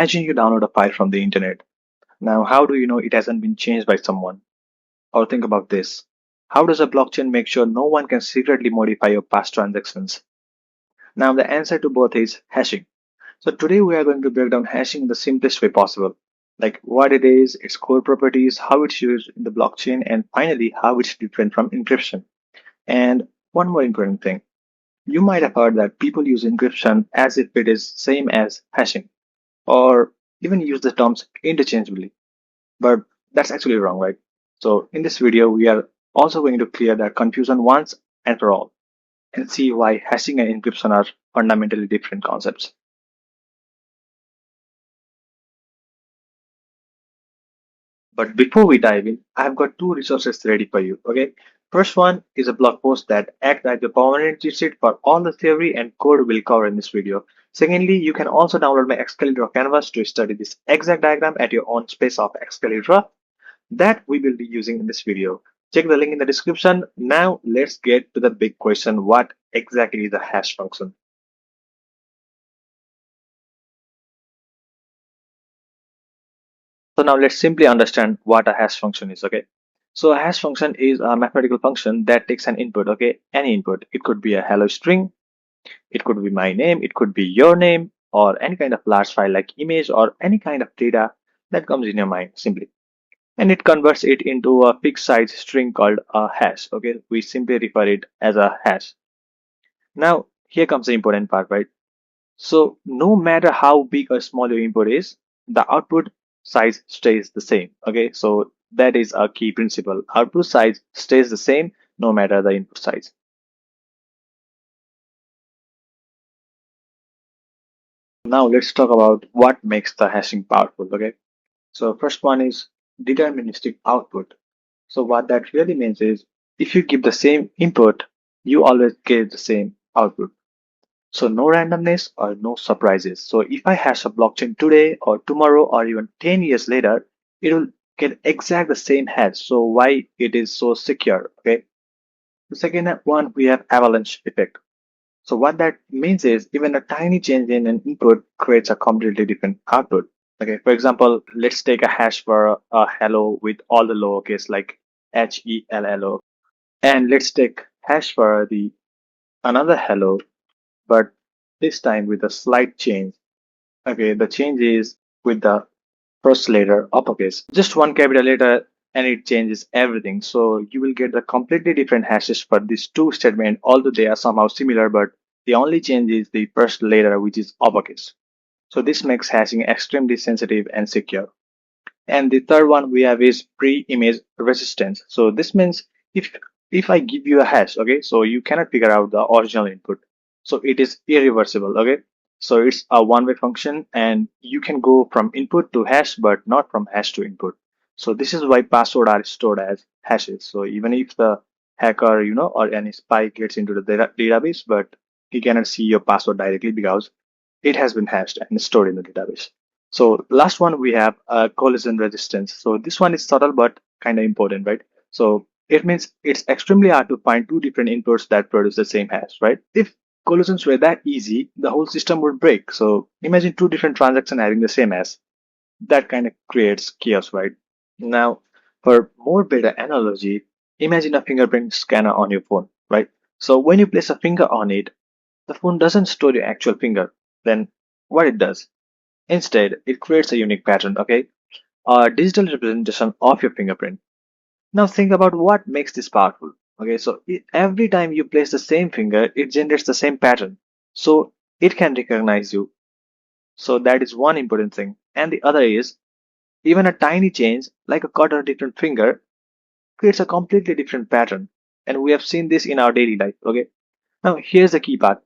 Imagine you download a file from the internet. Now, how do you know it hasn't been changed by someone? Or think about this. How does a blockchain make sure no one can secretly modify your past transactions? Now, the answer to both is hashing. So today we are going to break down hashing in the simplest way possible. Like what it is, its core properties, how it's used in the blockchain, and finally, how it's different from encryption. And one more important thing. You might have heard that people use encryption as if it is same as hashing, or even use the terms interchangeably. But that's actually wrong, right? So in this video, we are also going to clear that confusion once and for all and see why hashing and encryption are fundamentally different concepts. But before we dive in, I've got two resources ready for you. Okay. First one is a blog post that acts like the permanent cheat sheet for all the theory and code we'll cover in this video. Secondly, you can also download my Excalibur canvas to study this exact diagram at your own space of Excalibur that we will be using in this video. Check the link in the description. Now let's get to the big question. What exactly is a hash function? So now let's simply understand what a hash function is, okay? So a hash function is a mathematical function that takes an input, okay? Any input. It could be a hello string, it could be my name, it could be your name, or any kind of large file like image or any kind of data that comes in your mind simply. And it converts it into a fixed size string called a hash, okay? We simply refer it as a hash. Now, here comes the important part, right? So no matter how big or small your input is, the output size stays the same. Okay, so that is a key principle. Output size stays the same no matter the input size. Now let's talk about what makes the hashing powerful. Okay, so first one is deterministic output. So what that really means is if you give the same input, you always get the same output. So no randomness or no surprises. So if I hash a blockchain today or tomorrow or even 10 years later, it will get exact the same hash. So why it is so secure? Okay. The second one, we have avalanche effect. So what that means is even a tiny change in an input creates a completely different output. Okay. For example, let's take a hash for a hello with all the lowercase like HELLO. And let's take hash for the another hello but this time with a slight change. Okay, the change is with the first letter uppercase. Just one capital letter and it changes everything. So you will get the completely different hashes for these two statements, although they are somehow similar, but the only change is the first letter, which is uppercase. So this makes hashing extremely sensitive and secure. And the third one we have is pre-image resistance. So this means if I give you a hash, okay, so you cannot figure out the original input. So it is irreversible, okay. So it's a one-way function and you can go from input to hash, but not from hash to input. So this is why passwords are stored as hashes. So even if the hacker, or any spy gets into the database, but he cannot see your password directly because it has been hashed and stored in the database. So last one we have collision resistance. So this one is subtle but kind of important, right? So it means it's extremely hard to find two different inputs that produce the same hash, right? If collisions were that easy, the whole system would break. So imagine two different transactions having the same hash. That kind of creates chaos, right? Now, for more better analogy, imagine a fingerprint scanner on your phone, right? So when you place a finger on it, the phone doesn't store your actual finger. Then what it does? Instead, it creates a unique pattern, okay? A digital representation of your fingerprint. Now think about what makes this powerful. Okay, so every time you place the same finger, it generates the same pattern. So it can recognize you. So that is one important thing. And the other is even a tiny change, like a cut or different finger, creates a completely different pattern. And we have seen this in our daily life. Okay. Now here's the key part.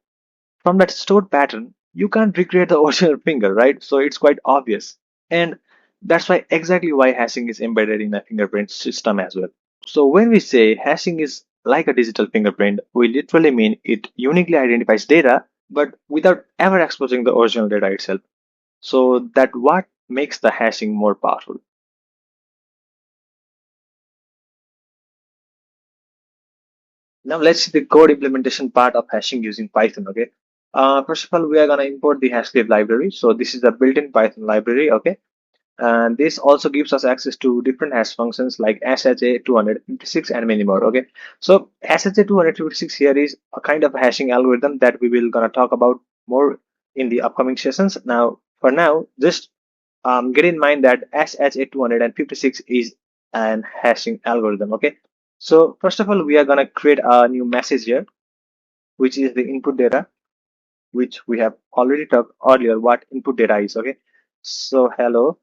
From that stored pattern, you can't recreate the original finger, right? So it's quite obvious. And that's why exactly why hashing is embedded in the fingerprint system as well. So when we say hashing is like a digital fingerprint, we literally mean it uniquely identifies data, but without ever exposing the original data itself. So that what makes the hashing more powerful. Now let's see the code implementation part of hashing using Python, okay? First of all, we are going to import the hashlib library. So this is a built-in Python library, okay? And this also gives us access to different hash functions like SHA-256 and many more, okay? So SHA-256 here is a kind of hashing algorithm that we will gonna talk about more in the upcoming sessions. Now, for now, just get in mind that SHA-256 is an hashing algorithm, okay? So first of all, we are gonna create a new message here, which is the input data, which we have already talked earlier what input data is, okay? So hello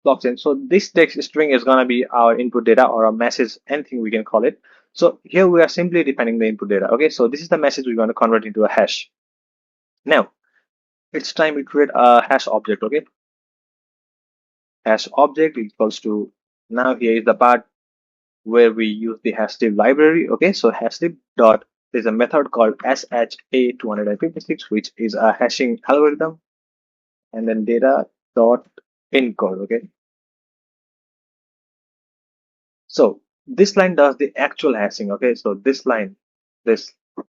blockchain. So this text string is going to be our input data or a message, anything we can call it. So here we are simply defining the input data. Okay, so this is the message we're going to convert into a hash. Now it's time we create a hash object. Okay, hash object equals to, now here is the part where we use the hashlib library. Okay, so hashlib dot, there's a method called SHA-256, which is a hashing algorithm, and then data dot encode. Okay, so this line does the actual hashing, okay? So this line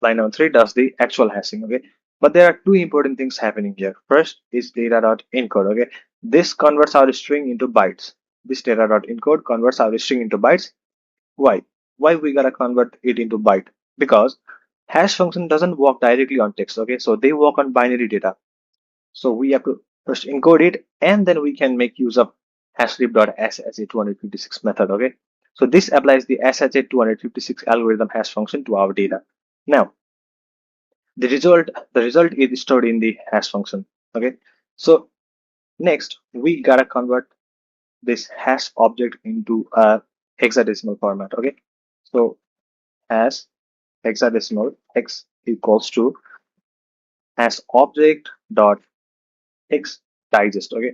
number 3 does the actual hashing, okay? But there are two important things happening here. First is data.encode, okay? This converts our string into bytes. This data.encode converts our string into bytes. Why? Why we gotta convert it into byte? Because hash function doesn't work directly on text, okay? So they work on binary data. So we have to first encode it, and then we can make use of hashlib.sha256 method. Okay. So this applies the sha256 algorithm hash function to our data. Now the result is stored in the hash function. Okay. So next we gotta convert this hash object into a hexadecimal format. Okay. So hash hexadecimal x equals to hash object dot x digest. Okay.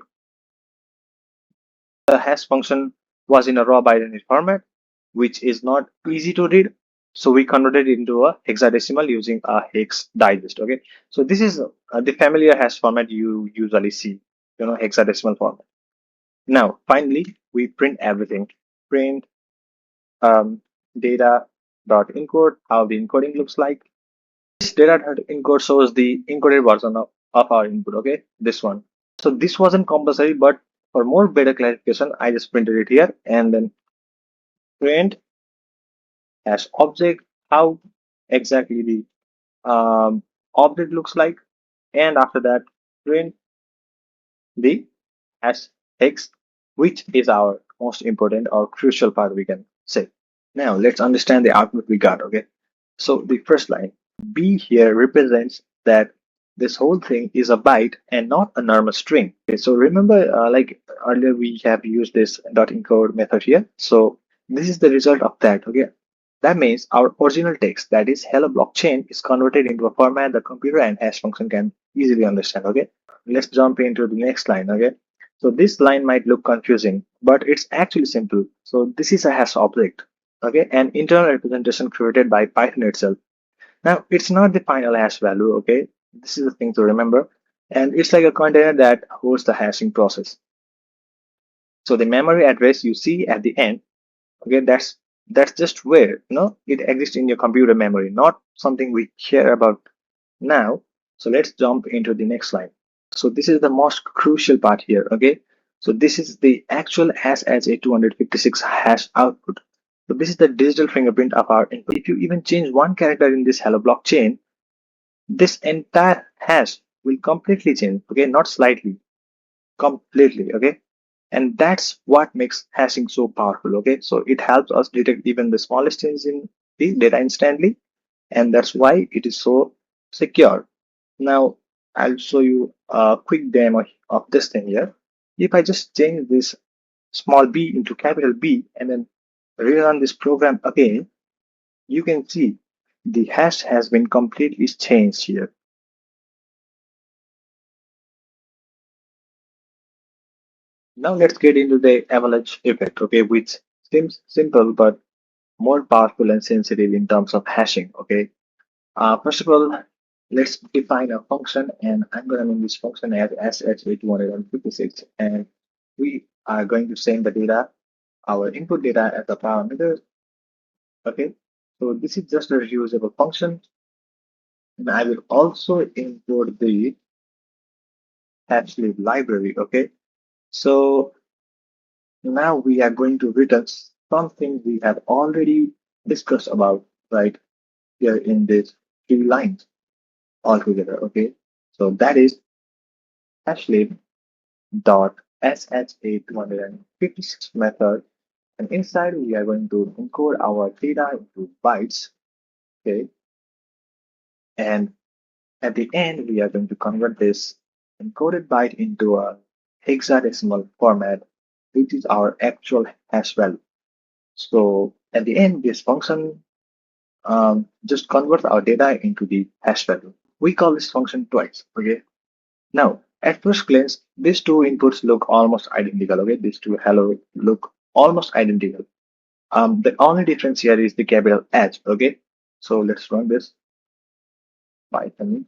The hash function was in a raw binary format, which is not easy to read. So we converted it into a hexadecimal using a hex digest. Okay, so this is the familiar hash format you usually see, hexadecimal format. Now, finally, we print everything. Print data dot encode, how the encoding looks like. This data dot encode shows the encoded version of our input. Okay, this one. So this wasn't compulsory, but for more better clarification, I just printed it here and then print hash object, how exactly the object looks like, and after that print the hash hex, which is our most important or crucial part, we can say. Now let's understand the output we got. Okay, so the first line B here represents that this whole thing is a byte and not a normal string. Okay, so remember, like earlier we have used this dot encode method here. So this is the result of that. Okay, that means our original text, that is hello blockchain, is converted into a format the computer and hash function can easily understand. Okay, let's jump into the next line. Okay, so this line might look confusing, but it's actually simple. So this is a hash object. Okay, an internal representation created by Python itself. Now it's not the final hash value. Okay, this is the thing to remember, and it's like a container that holds the hashing process. So the memory address you see at the end, okay, that's just where it exists in your computer memory, not something we care about now. So let's jump into the next slide. So this is the most crucial part here. Okay, so this is the actual SHA-256 hash output. So this is the digital fingerprint of our input. If you even change one character in this hello blockchain, this entire hash will completely change. Okay, not slightly, completely. Okay, and that's what makes hashing so powerful. Okay, so it helps us detect even the smallest change in the data instantly, and that's why it is so secure. Now I'll show you a quick demo of this thing here. If I just change this small b into capital B and then rerun this program again, you can see the hash has been completely changed here. Now let's get into the avalanche effect, okay, which seems simple but more powerful and sensitive in terms of hashing. Okay, first of all, let's define a function, and I'm going to name this function as SHA-256, and we are going to send the data, our input data, as a parameter. Okay, so this is just a reusable function. And I will also import the hashlib library. Okay. So now we are going to return something we have already discussed about right here in these three lines altogether. Okay. So that is hashlib dot sha256 method, and inside we are going to encode our data into bytes. Okay. And at the end, we are going to convert this encoded byte into a hexadecimal format, which is our actual hash value. So at the end, this function just converts our data into the hash value. We call this function twice. Okay. Now, at first glance, these two inputs look almost identical. Okay, these two hello look almost identical. The only difference here is the capital H. Okay, so let's run this Python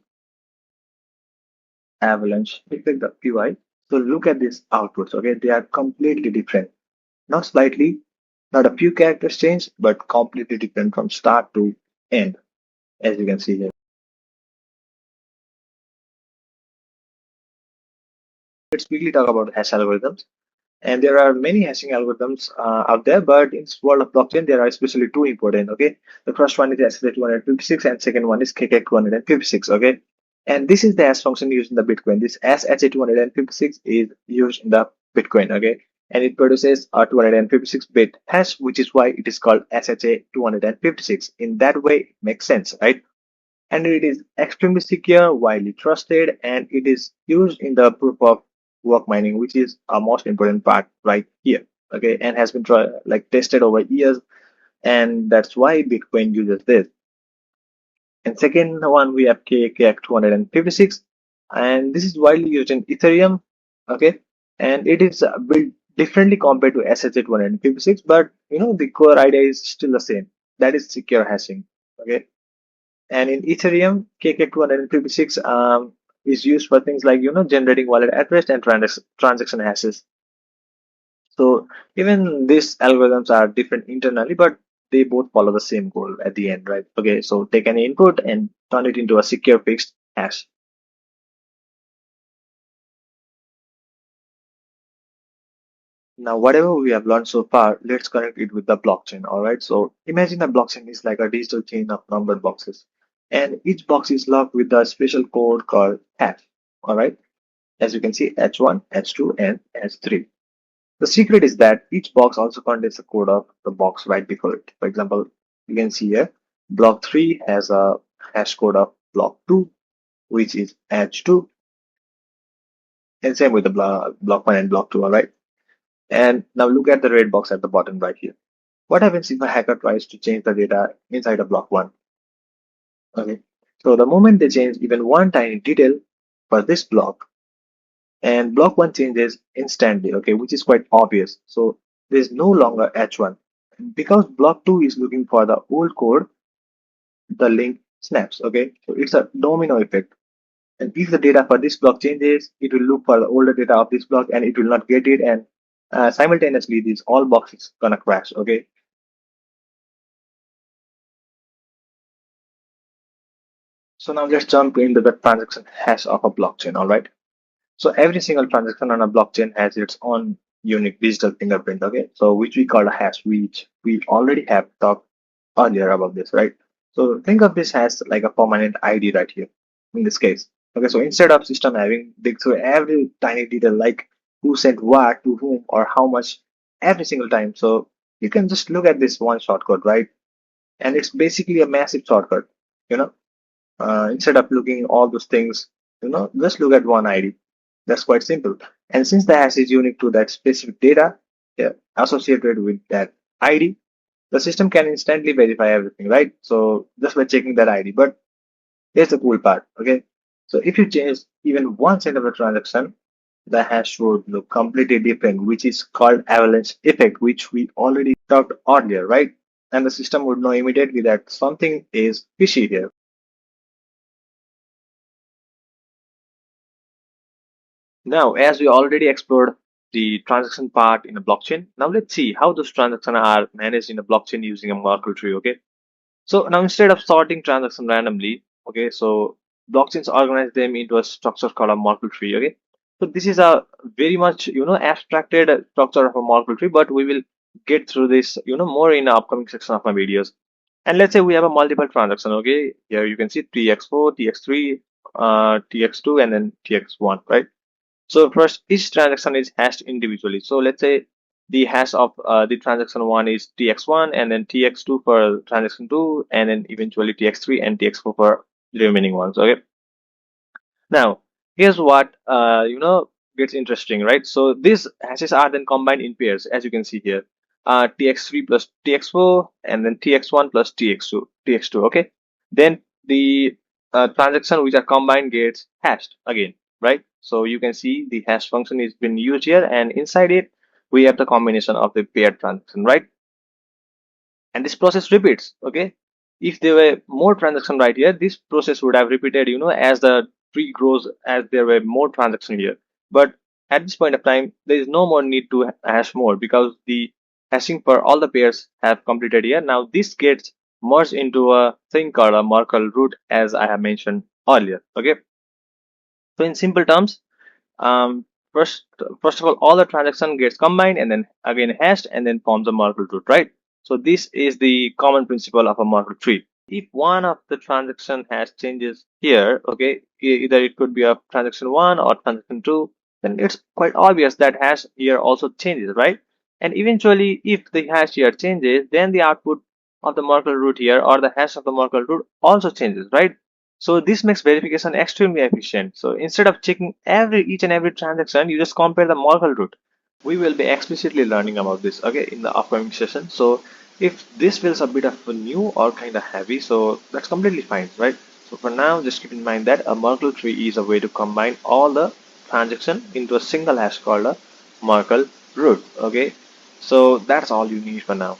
avalanche py. So look at these outputs. Okay, they are completely different. Not slightly, not a few characters change, but completely different from start to end, as you can see here. Let's quickly talk about hash algorithms. And there are many hashing algorithms out there, but in this world of blockchain, there are especially two important. Okay, the first one is SHA-256, and second one is KK-256. Okay, and this is the hash function used in the Bitcoin. This SHA-256 is used in the Bitcoin. Okay, and it produces a 256 bit hash, which is why it is called SHA-256. In that way, it makes sense, right? And it is extremely secure, widely trusted, and it is used in the proof of work mining, which is a most important part right here. Okay, and has been tested over years, and that's why Bitcoin uses this. And second one we have KKX 256, and this is widely used in Ethereum. Okay, and it is built differently compared to SHA 256, but the core idea is still the same. That is secure hashing. Okay, and in Ethereum, KK256 is used for things like generating wallet address and transaction hashes. So even these algorithms are different internally, but they both follow the same goal at the end, right? Okay, so take any input and turn it into a secure fixed hash. Now, whatever we have learned so far, let's connect it with the blockchain. All right. So imagine a blockchain is like a digital chain of numbered boxes, and each box is locked with a special code called hash. All right. As you can see, H1, H2, and H3. The secret is that each box also contains a code of the box right before it. For example, you can see here, block 3 has a hash code of block 2, which is H2, and same with the block 1 and block 2, all right? And now look at the red box at the bottom right here. What happens if a hacker tries to change the data inside a block 1? Okay, so the moment they change even one tiny detail for this block, and block 1 changes instantly, okay, which is quite obvious. So there's no longer H1. Because block 2 is looking for the old code, the link snaps, okay. So it's a domino effect. And if the data for this block changes, it will look for the older data of this block and it will not get it. And simultaneously, these all boxes gonna crash, okay. So now let's jump into the transaction hash of a blockchain, all right. So every single transaction on a blockchain has its own unique digital fingerprint, okay? So which we call a hash, which we already have talked earlier about this, right? So think of this as like a permanent ID right here in this case. Okay, so instead of system having dig through every tiny detail like who sent what to whom or how much every single time. So you can just look at this one shortcut, right? And it's basically a massive shortcut, you know. Instead of looking all those things, just look at one ID. That's quite simple. And since the hash is unique to that specific data, yeah, associated with that ID, the system can instantly verify everything, right? So just by checking that ID. But here's the cool part, okay? So if you change even 1 cent of the transaction, the hash would look completely different, which is called avalanche effect, which we already talked earlier, right? And the system would know immediately that something is fishy here. Now, as we already explored the transaction part in a blockchain, now let's see how those transactions are managed in a blockchain using a Merkle tree, okay? So now instead of sorting transactions randomly, Okay, so blockchains organize them into a structure called a Merkle tree. Okay, so this is a very much abstracted structure of a Merkle tree, but we will get through this more in the upcoming section of my videos. And let's say we have a multiple transaction. Okay, here you can see tx4, tx3, tx2, and then tx1, right? So first, each transaction is hashed individually. So let's say the hash of the transaction one is tx1, and then tx2 for transaction two, and then eventually tx3 and tx4 for the remaining ones. Okay. Now, here's what gets interesting, right? So these hashes are then combined in pairs, as you can see here. Tx3 plus tx4, and then tx1 plus tx2. Okay. Then the transaction which are combined gets hashed again, right? So you can see the hash function is been used here, and inside it we have the combination of the paired transaction, right? And this process repeats. Okay, if there were more transaction right here, this process would have repeated as the tree grows, as there were more transaction here. But at this point of time, there is no more need to hash more, because the hashing for all the pairs have completed here. Now this gets merged into a thing called a Merkle root, as I have mentioned earlier. Okay, so in simple terms, um, first of all the transaction gets combined and then again hashed and then forms a Merkle root, right? So this is the common principle of a Merkle tree. If one of the transaction hash changes here, okay, either it could be a transaction one or transaction two, then it's quite obvious that hash here also changes, right? And eventually, if the hash here changes, then the output of the Merkle root here, or the hash of the Merkle root, also changes, right? So this makes verification extremely efficient. So instead of checking each and every transaction, you just compare the Merkle root. We will be explicitly learning about this, okay, in the upcoming session. So if this feels a bit of a new or kind of heavy, so that's completely fine, right? So for now, just keep in mind that a Merkle tree is a way to combine all the transaction into a single hash called a Merkle root. Okay, so that's all you need for now.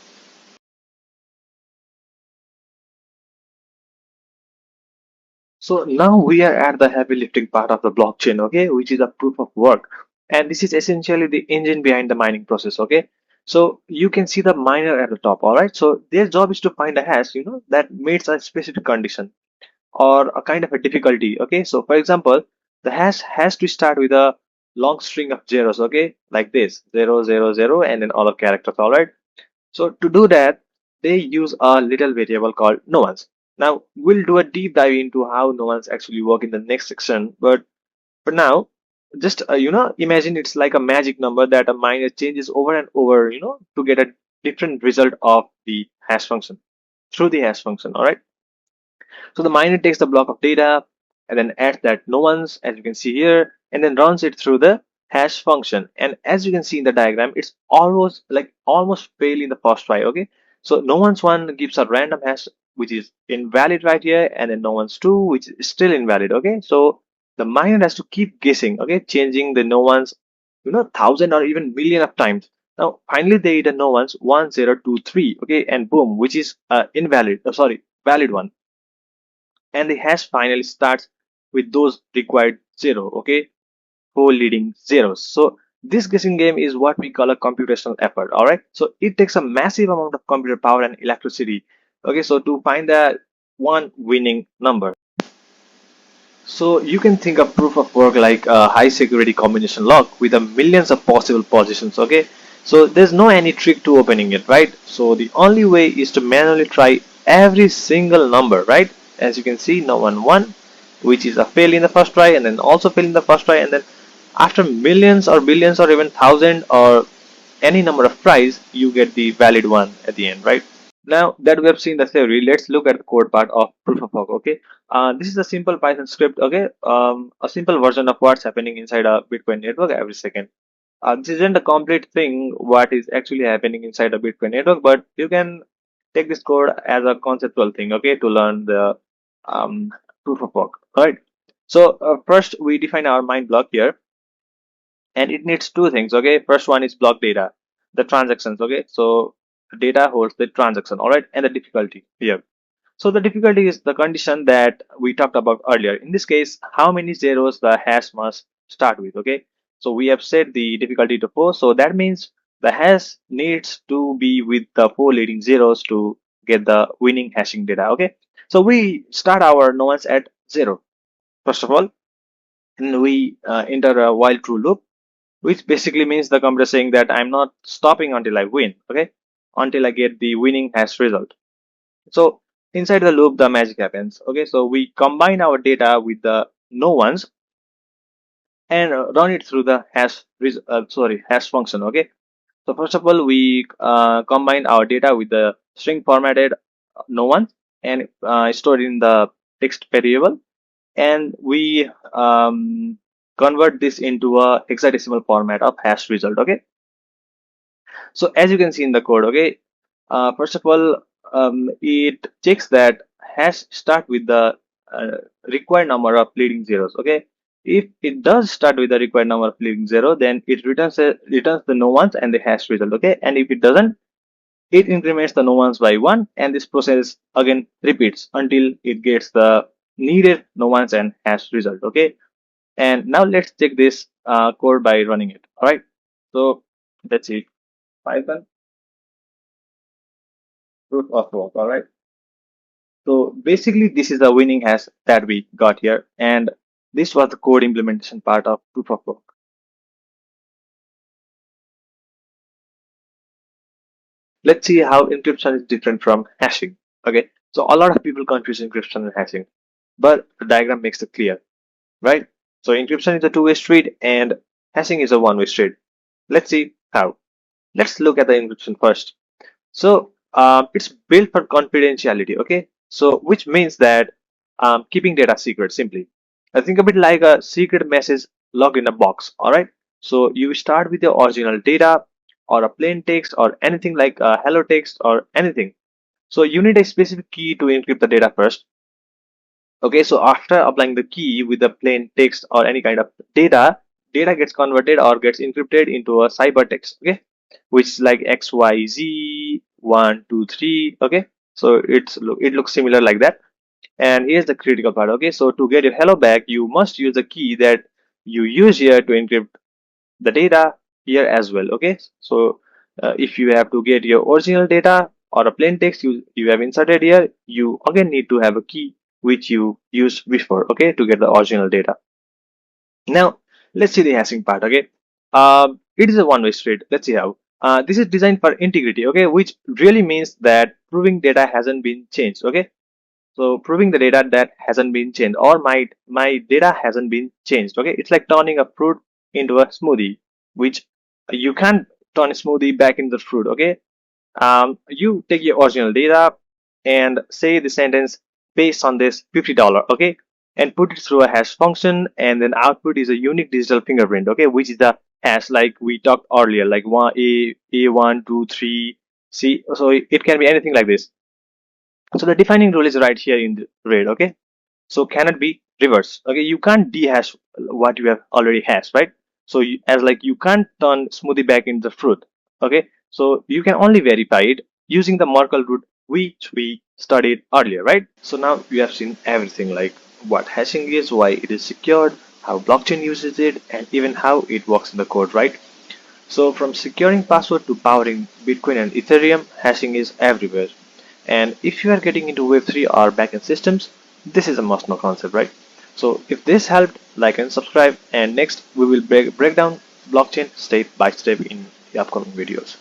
So now we are at the heavy lifting part of the blockchain, okay, which is a proof of work. And this is essentially the engine behind the mining process, okay? So you can see the miner at the top, all right? So their job is to find a hash, that meets a specific condition or a kind of a difficulty, okay? So for example, the hash has to start with a long string of zeros, okay? Like this, 0, 0, 0, and then all of characters, all right? So to do that, they use a little variable called nones. Now we'll do a deep dive into how nones actually work in the next section. But for now, just imagine it's like a magic number that a miner changes over and over, to get a different result of the hash function through the hash function. All right. So the miner takes the block of data and then adds that no ones, as you can see here, and then runs it through the hash function. And as you can see in the diagram, it's almost fail in the first try. Okay, so no one's one gives a random hash which is invalid right here, and then no one's two which is still invalid. Okay, so the miner has to keep guessing. Okay, changing the no ones, thousand or even million of times. Now finally they hit a no one's 1023. Okay, and boom, which is invalid. Sorry, valid one, and the hash finally starts with those required zero, okay, four leading zeros. So this guessing game is what we call a computational effort. All right, so it takes a massive amount of computer power and electricity, okay, so to find that one winning number. So you can think of proof of work like a high security combination lock with a millions of possible positions, okay? So there's no any trick to opening it, right? So the only way is to manually try every single number, right? As you can see, no one, which is a fail in the first try, and then also fail in the first try, and then after millions or billions or even thousand or any number of tries, you get the valid one at the end, right? Now that we have seen the theory, let's look at the code part of proof of work. Okay, this is a simple Python script. Okay, a simple version of what's happening inside a Bitcoin network every second. This isn't a complete thing what is actually happening inside a Bitcoin network, but you can take this code as a conceptual thing. Okay, to learn the um, proof of work. All right. So first we define our mine block here, and it needs two things. Okay, first one is block data, the transactions. Okay, so data holds the transaction, all right, and the difficulty here. So the difficulty is the condition that we talked about earlier. In this case, how many zeros the hash must start with. Okay, so we have set the difficulty to 4, so that means the hash needs to be with the 4 leading zeros to get the winning hashing data. Okay, So we start our nonce at 0 first of all, and we enter a while true loop, which basically means the computer saying that I'm not stopping until I win, okay, until I get the winning hash result. So inside the loop, the magic happens. Okay, so we combine our data with the no ones and run it through the hash function. Okay, so first of all, we combine our data with the string formatted no one and store it in the text variable, and we convert this into a hexadecimal format of hash result. Okay, so as you can see in the code, okay, first of all, it checks that hash start with the uh, required number of leading zeros. Okay, if it does start with the required number of leading zero, then it returns the no ones and the hash result. Okay, and if it doesn't, it increments the no ones by one, and this process again repeats until it gets the needed no ones and hash result. Okay, and now let's check this code by running it. All right, so let's see Python proof of work. All right. So basically, this is the winning hash that we got here, and this was the code implementation part of proof of work. Let's see how encryption is different from hashing. Okay, so a lot of people confuse encryption and hashing, but the diagram makes it clear, right? So encryption is a two-way street, and hashing is a one-way street. Let's see how. Let's look at the encryption first. So it's built for confidentiality, okay? So which means that keeping data secret simply. I think of it like a secret message logged in a box, all right? So you start with your original data or a plain text or anything like hello text or anything. So you need a specific key to encrypt the data first. Okay, so after applying the key with the plain text or any kind of data gets converted or gets encrypted into a ciphertext, okay, which is like XYZ123. Okay, so it looks similar like that. And here's the critical part. Okay, so to get your hello back, you must use the key that you use here to encrypt the data here as well. Okay, so if you have to get your original data or a plain text you have inserted here, you again need to have a key which you used before, okay, to get the original data. Now let's see the hashing part. Okay, it is a one-way street. Let's see how. This is designed for integrity, okay, which really means that proving data hasn't been changed. Okay, so proving the data that hasn't been changed, or my data hasn't been changed. Okay, it's like turning a fruit into a smoothie, which you can't turn a smoothie back into the fruit. Okay, you take your original data and say the sentence based on this $50. Okay, and put it through a hash function, and then output is a unique digital fingerprint. Okay, which is the hash like we talked earlier, like A123 C. So it can be anything like this. So the defining rule is right here in the red. Okay, so cannot be reversed. Okay, you can't dehash what you have already hashed, right? So as like you can't turn smoothie back into fruit. Okay, so you can only verify it using the Merkle root which we studied earlier, right? So now we have seen everything, like what hashing is, why it is secured, how blockchain uses it, and even how it works in the code, right? So from securing password to powering Bitcoin and Ethereum, hashing is everywhere. And if you are getting into Web3 or backend systems, this is a must know concept, right? So if this helped, like and subscribe, and next we will break down blockchain step by step in the upcoming videos.